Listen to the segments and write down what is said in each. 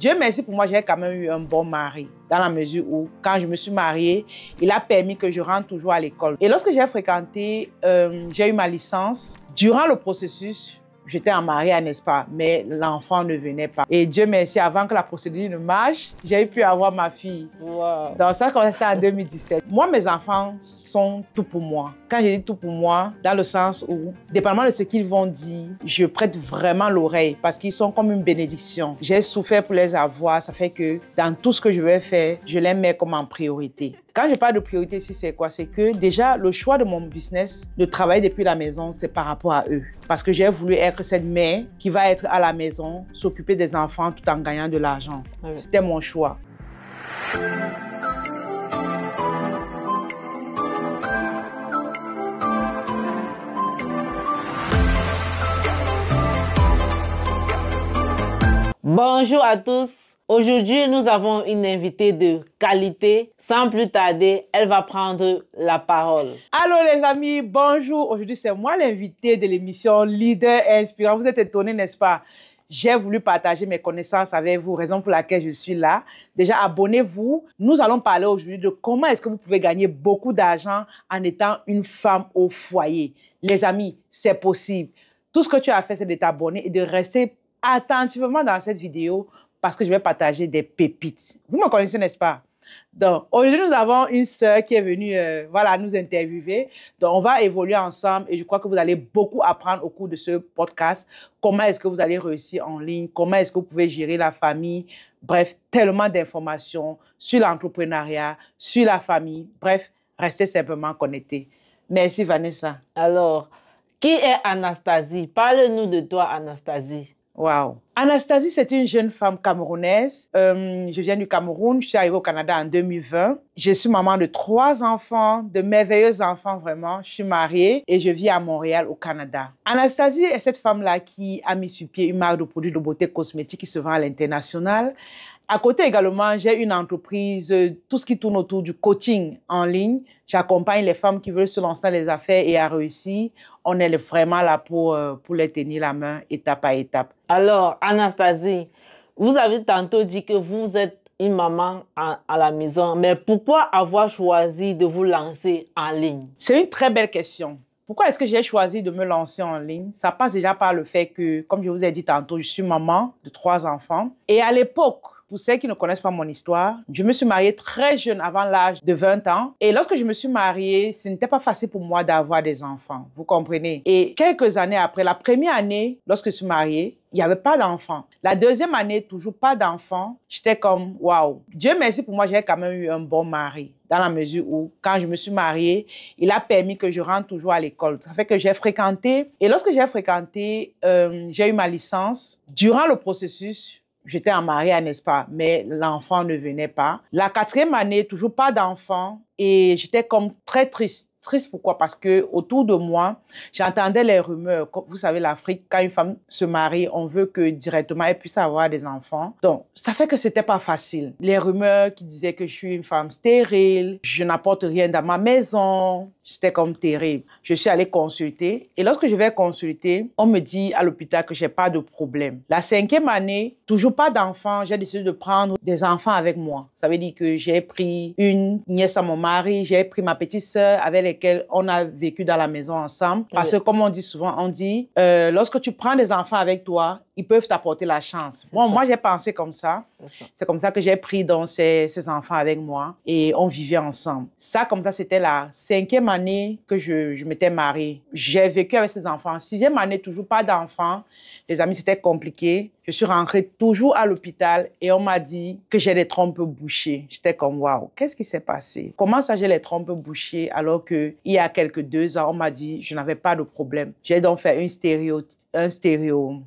Dieu merci pour moi, j'ai quand même eu un bon mari, dans la mesure où, quand je me suis mariée, il a permis que je rentre toujours à l'école. Et lorsque j'ai fréquenté, j'ai eu ma licence, durant le processus, j'étais en mariage, n'est-ce pas? Mais l'enfant ne venait pas. Et Dieu merci, avant que la procédure ne marche, j'ai pu avoir ma fille. Wow. Donc ça, c'était en 2017. Moi, mes enfants sont tout pour moi. Quand je dis tout pour moi, dans le sens où, dépendamment de ce qu'ils vont dire, je prête vraiment l'oreille parce qu'ils sont comme une bénédiction. J'ai souffert pour les avoir. Ça fait que dans tout ce que je vais faire, je les mets comme en priorité. Quand je parle de priorité ici, c'est quoi? C'est que déjà, le choix de mon business, de travailler depuis la maison, c'est par rapport à eux. Parce que j'ai voulu être cette mère qui va être à la maison, s'occuper des enfants tout en gagnant de l'argent. Oui. C'était mon choix. Bonjour à tous. Aujourd'hui, nous avons une invitée de qualité. Sans plus tarder, elle va prendre la parole. Allô les amis, bonjour. Aujourd'hui, c'est moi l'invité de l'émission Leader Inspirant. Vous êtes étonnés, n'est-ce pas? J'ai voulu partager mes connaissances avec vous, raison pour laquelle je suis là. Déjà, abonnez-vous. Nous allons parler aujourd'hui de comment est-ce que vous pouvez gagner beaucoup d'argent en étant une femme au foyer. Les amis, c'est possible. Tout ce que tu as fait, c'est de t'abonner et de rester attentivement dans cette vidéo parce que je vais partager des pépites. Vous me connaissez, n'est-ce pas? Donc, aujourd'hui, nous avons une sœur qui est venue nous interviewer. Donc, on va évoluer ensemble et je crois que vous allez beaucoup apprendre au cours de ce podcast. Comment est-ce que vous allez réussir en ligne? Comment est-ce que vous pouvez gérer la famille? Bref, tellement d'informations sur l'entrepreneuriat, sur la famille. Bref, restez simplement connectés. Merci, Vanessa. Alors, qui est Anastasie? Parle-nous de toi, Anastasie. Wow. Anastasie, c'est une jeune femme camerounaise. Je viens du Cameroun. Je suis arrivée au Canada en 2020. Je suis maman de 3 enfants, de merveilleux enfants vraiment. Je suis mariée et je vis à Montréal, au Canada. Anastasie est cette femme-là qui a mis sur pied une marque de produits de beauté cosmétique qui se vend à l'international. À côté également, j'ai une entreprise, tout ce qui tourne autour du coaching en ligne. J'accompagne les femmes qui veulent se lancer dans les affaires et à réussir. On est vraiment là pour les tenir la main étape à étape. Alors, Anastasie, vous avez tantôt dit que vous êtes une maman à la maison, mais pourquoi avoir choisi de vous lancer en ligne? C'est une très belle question. Pourquoi est-ce que j'ai choisi de me lancer en ligne? Ça passe déjà par le fait que, comme je vous ai dit tantôt, je suis maman de 3 enfants. Et à l'époque, pour ceux qui ne connaissent pas mon histoire, je me suis mariée très jeune, avant l'âge de 20 ans. Et lorsque je me suis mariée, ce n'était pas facile pour moi d'avoir des enfants. Vous comprenez? Et quelques années après, la première année, lorsque je suis mariée, il n'y avait pas d'enfants. La deuxième année, toujours pas d'enfants. J'étais comme, waouh. Dieu merci pour moi, j'ai quand même eu un bon mari. Dans la mesure où, quand je me suis mariée, il a permis que je rentre toujours à l'école. Ça fait que j'ai fréquenté. Et lorsque j'ai fréquenté, j'ai eu ma licence. Durant le processus, j'étais en mariage, n'est-ce pas? Mais l'enfant ne venait pas. La 4e année, toujours pas d'enfant. Et j'étais comme très triste. Triste pourquoi? Parce que autour de moi, j'entendais les rumeurs. Comme vous savez, l'Afrique, quand une femme se marie, on veut que directement elle puisse avoir des enfants. Donc, ça fait que c'était pas facile. Les rumeurs qui disaient que je suis une femme stérile, je n'apporte rien dans ma maison. C'était comme terrible. Je suis allée consulter. Et lorsque je vais consulter, on me dit à l'hôpital que j'ai pas de problème. La 5e année, toujours pas d'enfants. J'ai décidé de prendre des enfants avec moi. Ça veut dire que j'ai pris une nièce à mon mari, j'ai pris ma petite sœur avec lesquelles on a vécu dans la maison ensemble. Parce que comme on dit souvent, on dit, lorsque tu prends des enfants avec toi, ils peuvent t'apporter la chance. Bon, moi, j'ai pensé comme ça. C'est comme ça que j'ai pris donc ces enfants avec moi et on vivait ensemble. Ça, comme ça, c'était la 5e année que je m'étais mariée. J'ai vécu avec ces enfants. 6e année, toujours pas d'enfants. Les amis, c'était compliqué. Je suis rentrée toujours à l'hôpital et on m'a dit que j'ai les trompes bouchées. J'étais comme, waouh, qu'est-ce qui s'est passé? Comment ça, j'ai les trompes bouchées alors qu'il y a quelques 2 ans, on m'a dit je n'avais pas de problème. J'ai donc fait un stéréo.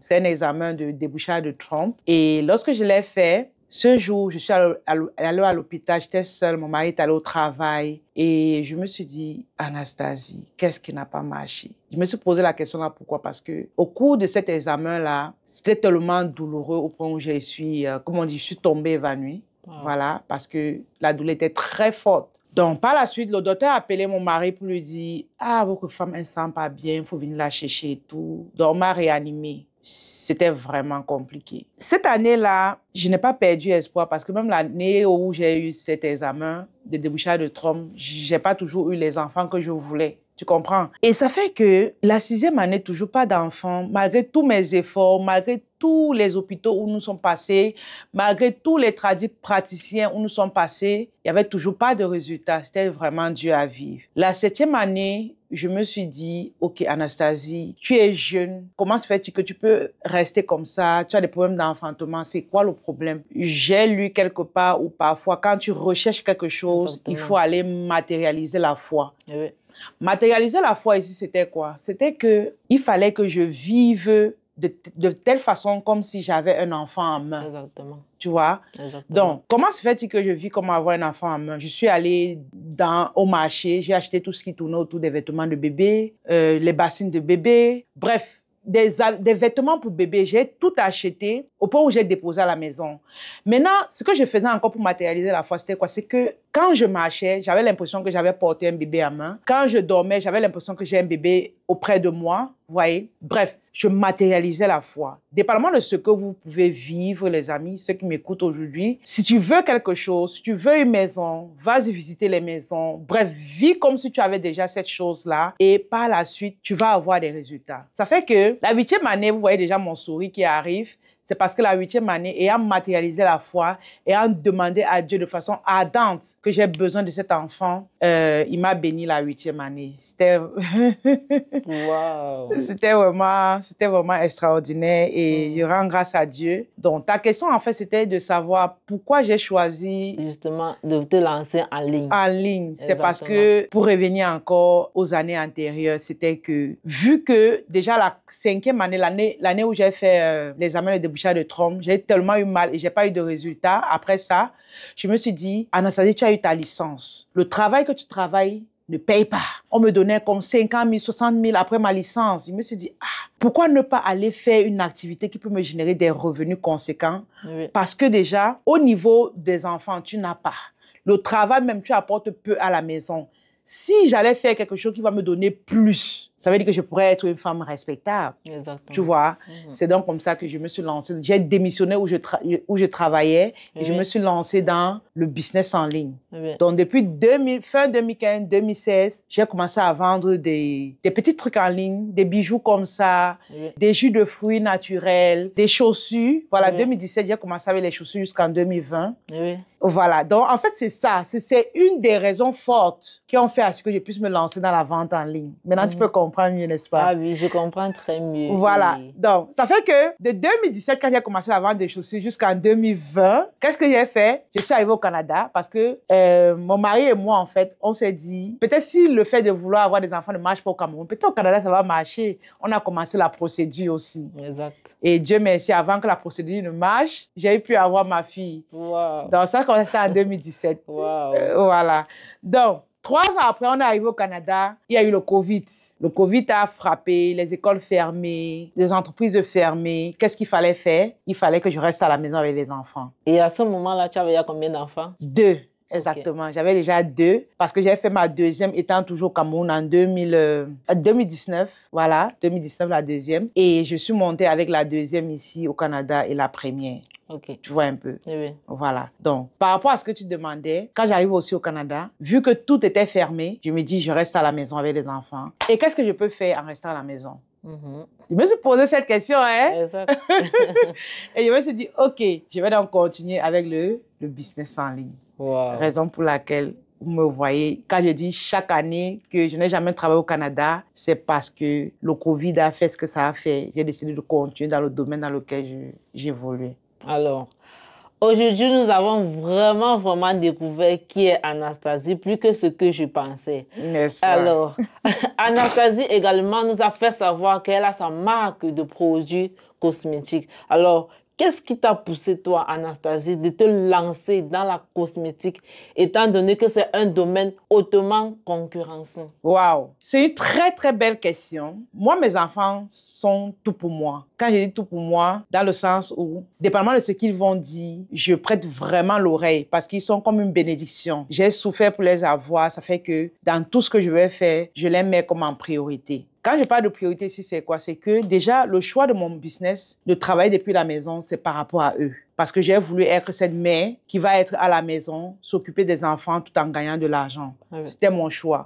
C'est un examen de débouchage de trompe. Et lorsque je l'ai fait, ce jour, je suis allée à l'hôpital, j'étais seule, mon mari est allé au travail et je me suis dit, Anastasie, qu'est-ce qui n'a pas marché? Je me suis posé la question là, pourquoi? Parce que au cours de cet examen-là, c'était tellement douloureux au point où je suis tombée évanouie. Wow. Voilà, parce que la douleur était très forte. Donc, par la suite, le docteur a appelé mon mari pour lui dire, ah, votre femme, elle ne sent pas bien, il faut venir la chercher et tout. Donc, on m'a réanimée. c'était vraiment compliqué. Cette année-là, je n'ai pas perdu espoir parce que même l'année où j'ai eu cet examen de débouchage de trompe, je n'ai pas toujours eu les enfants que je voulais. Tu comprends? Et ça fait que la 6e année, toujours pas d'enfants, malgré tous mes efforts, malgré tous les hôpitaux où nous sommes passés, malgré tous les praticiens où nous sommes passés, il n'y avait toujours pas de résultat. C'était vraiment dur à vivre. La 7e année, je me suis dit, OK, Anastasie, tu es jeune. Comment se fait-il que tu peux rester comme ça? Tu as des problèmes d'enfantement. C'est quoi le problème? J'ai lu quelque part où parfois, quand tu recherches quelque chose, il faut aller matérialiser la foi. Oui. Matérialiser la foi ici, c'était quoi? C'était qu'il fallait que je vive de telle façon comme si j'avais un enfant en main. Exactement. Tu vois? Exactement. Donc, comment se fait-il que je vis comme avoir un enfant en main? Je suis allée au marché, j'ai acheté tout ce qui tournait autour des vêtements de bébé, les bassines de bébé, bref, des vêtements pour bébé. J'ai tout acheté au point où j'ai déposé à la maison. Maintenant, ce que je faisais encore pour matérialiser la foi, c'était quoi? C'est que quand je marchais, j'avais l'impression que j'avais porté un bébé à main. Quand je dormais, j'avais l'impression que j'ai un bébé auprès de moi. Vous voyez? Bref, je matérialisais la foi. Dépendamment de ce que vous pouvez vivre, les amis, ceux qui m'écoutent aujourd'hui, si tu veux quelque chose, si tu veux une maison, vas-y visiter les maisons. Bref, vis comme si tu avais déjà cette chose-là et par la suite, tu vas avoir des résultats. Ça fait que la 8e année, vous voyez déjà mon sourire qui arrive. C'est parce que la 8e année, ayant matérialisé la foi, ayant demandé à Dieu de façon ardente que j'ai besoin de cet enfant, il m'a béni la 8e année. C'était Wow. c'était vraiment extraordinaire et je rends grâce à Dieu. Donc, ta question, en fait, c'était de savoir pourquoi j'ai choisi Justement, de te lancer en ligne. En ligne, c'est parce que, pour revenir encore aux années antérieures, c'était que, vu que déjà la 5e année, l'année où j'ai fait l'examen de débouchage de trompe, j'ai tellement eu mal et j'ai pas eu de résultat. Après ça, je me suis dit, Anastasie, tu as eu ta licence. Le travail que tu travailles ne paye pas. On me donnait comme 50 000, 60 000 après ma licence. Je me suis dit, pourquoi ne pas aller faire une activité qui peut me générer des revenus conséquents? Oui. Parce que déjà, au niveau des enfants, tu n'as pas. Le travail, même, tu apportes peu à la maison. Si j'allais faire quelque chose qui va me donner plus, ça veut dire que je pourrais être une femme respectable. Exactement. Tu vois, c'est donc comme ça que je me suis lancée. J'ai démissionné où je travaillais et je me suis lancée dans le business en ligne. Oui. Donc, depuis fin 2015, 2016, j'ai commencé à vendre des petits trucs en ligne, des bijoux comme ça, des jus de fruits naturels, des chaussures. Voilà, 2017, j'ai commencé avec les chaussures jusqu'en 2020. Oui. Voilà, donc en fait, c'est ça. C'est une des raisons fortes qui ont fait à ce que je puisse me lancer dans la vente en ligne. Maintenant, tu peux comprendre mieux, n'est-ce pas? Ah oui, je comprends très mieux. Voilà, Et... donc ça fait que de 2017, quand j'ai commencé à vendre des chaussures jusqu'en 2020, qu'est-ce que j'ai fait? Je suis arrivée au Canada parce que mon mari et moi, en fait, on s'est dit, peut-être si le fait de vouloir avoir des enfants ne marche pas au Cameroun, peut-être au Canada, ça va marcher. On a commencé la procédure aussi. Exact. Et Dieu merci, avant que la procédure ne marche, j'ai pu avoir ma fille. Wow. Donc, ça a commencé en 2017. Wow. Voilà. Donc, 3 ans après, on est arrivé au Canada, il y a eu le Covid. Le Covid a frappé, les écoles fermées, les entreprises fermées. Qu'est-ce qu'il fallait faire? Il fallait que je reste à la maison avec les enfants. Et à ce moment-là, tu avais déjà combien d'enfants? 2. Exactement. Okay. J'avais déjà 2 parce que j'ai fait ma deuxième étant toujours au Cameroun en 2019. Voilà, 2019 la deuxième. Et je suis montée avec la deuxième ici au Canada et la première. Ok. Tu vois un peu. Oui. Voilà. Donc, par rapport à ce que tu demandais, quand j'arrive aussi au Canada, vu que tout était fermé, je me dis, je reste à la maison avec les enfants. Et qu'est-ce que je peux faire en restant à la maison? Je me suis posé cette question, hein? Exact. Et je me suis dit, OK, je vais donc continuer avec le business en ligne. Wow. Raison pour laquelle vous me voyez, quand je dis chaque année que je n'ai jamais travaillé au Canada, c'est parce que le Covid a fait ce que ça a fait. J'ai décidé de continuer dans le domaine dans lequel j'évoluais. Alors, aujourd'hui, nous avons vraiment découvert qui est Anastasie, plus que ce que je pensais. Alors, Anastasie également nous a fait savoir qu'elle a sa marque de produits cosmétiques. Alors, qu'est-ce qui t'a poussé, toi, Anastasie, de te lancer dans la cosmétique, étant donné que c'est un domaine hautement concurrentiel? Waouh! C'est une très belle question. Moi, mes enfants sont tout pour moi. Quand je dis tout pour moi, dans le sens où, dépendamment de ce qu'ils vont dire, je prête vraiment l'oreille parce qu'ils sont comme une bénédiction. J'ai souffert pour les avoir. Ça fait que dans tout ce que je vais faire, je les mets comme en priorité. Quand je parle de priorité ici, c'est quoi? C'est que déjà, le choix de mon business, de travailler depuis la maison, c'est par rapport à eux. Parce que j'ai voulu être cette mère qui va être à la maison, s'occuper des enfants tout en gagnant de l'argent. C'était mon choix.